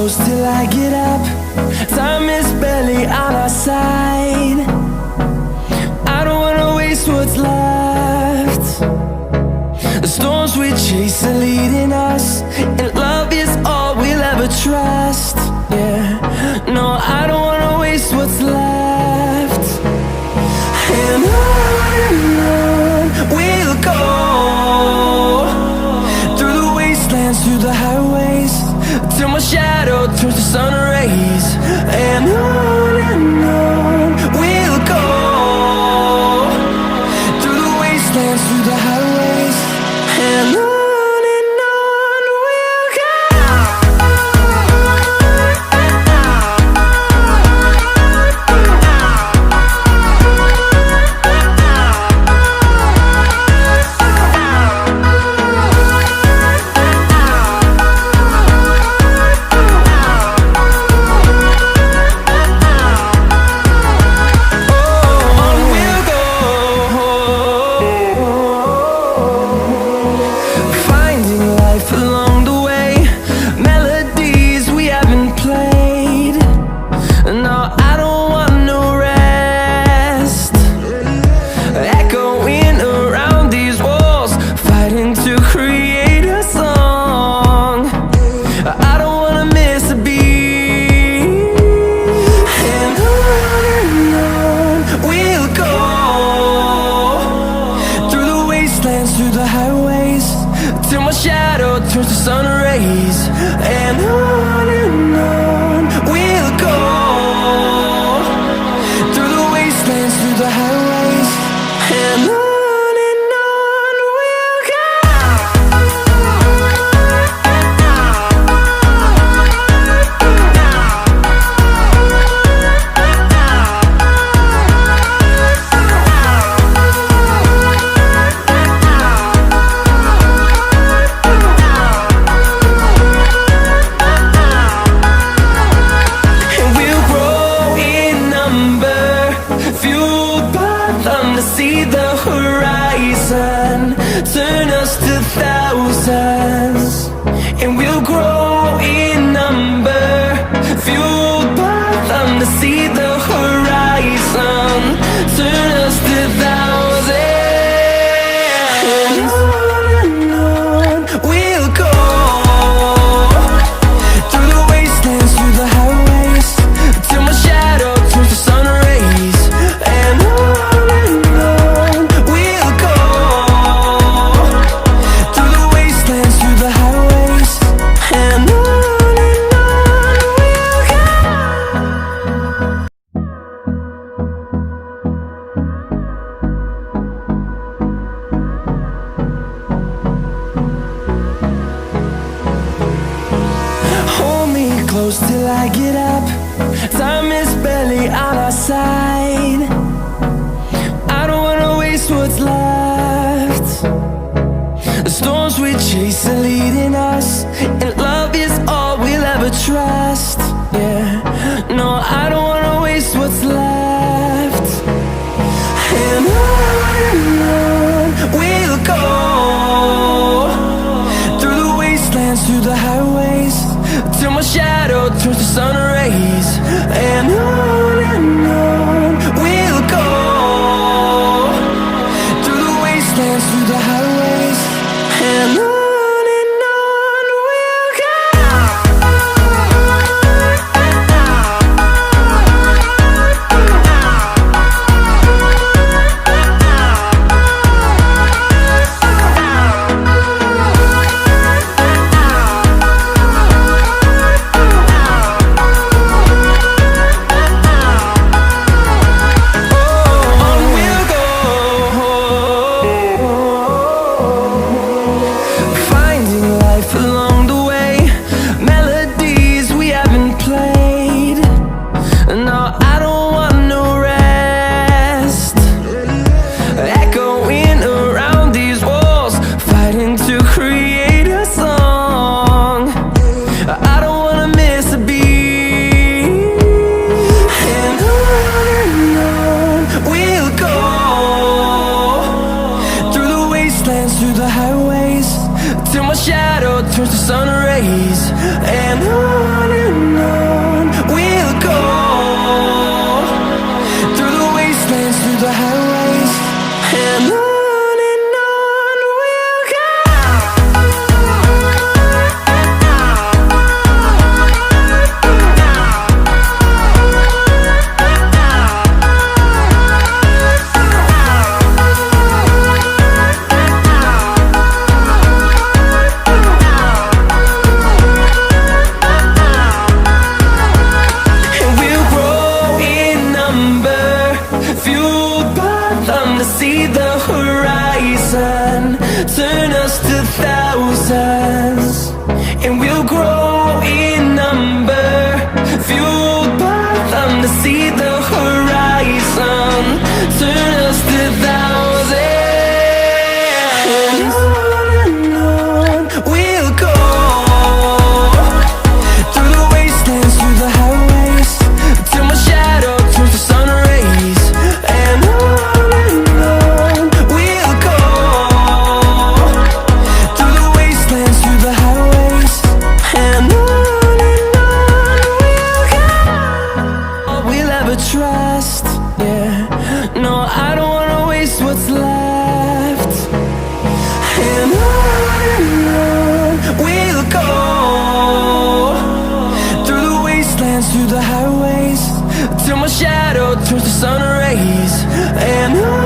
close till I get up. Time is barely on our side. I don't wanna waste what's left. The storms we chase are leading us, and love is all we'll ever trust. Yeah, no, I don't wanna waste what's left. And on we'll go, through the wastelands, through the highways, till my shadow turns to sun rays. And on we'll go, through the wastelands, through the highways, and on we'll go. Through the highways, till my shadow turns to sun rays. And on we'll go, through the wastelands, through the highways, and on we'll go. See the horizon turn us to thousands, and we'll grow in number, fueled by them. To see the horizon turn us to thousands, and on we'll go, through the wastelands, through the highways, till my shadow turns to sun rays. And close till I get up. Time is barely on our side. I don't wanna waste what's left. The storms we chase are leading us, and love is all we'll ever trust. Yeah, no, I don't wanna waste what's left. And on we'll go, through the wastelands, through the highways, till my shadow turns to sun rays. And on we'll go, through the wastelands, through the highways, and on we'll go. turns to sun rays, and on to trust. Yeah, no, I don't wanna waste what's left. And on we'll go, through the wastelands, through the highways, till my shadow turns to sun rays. And on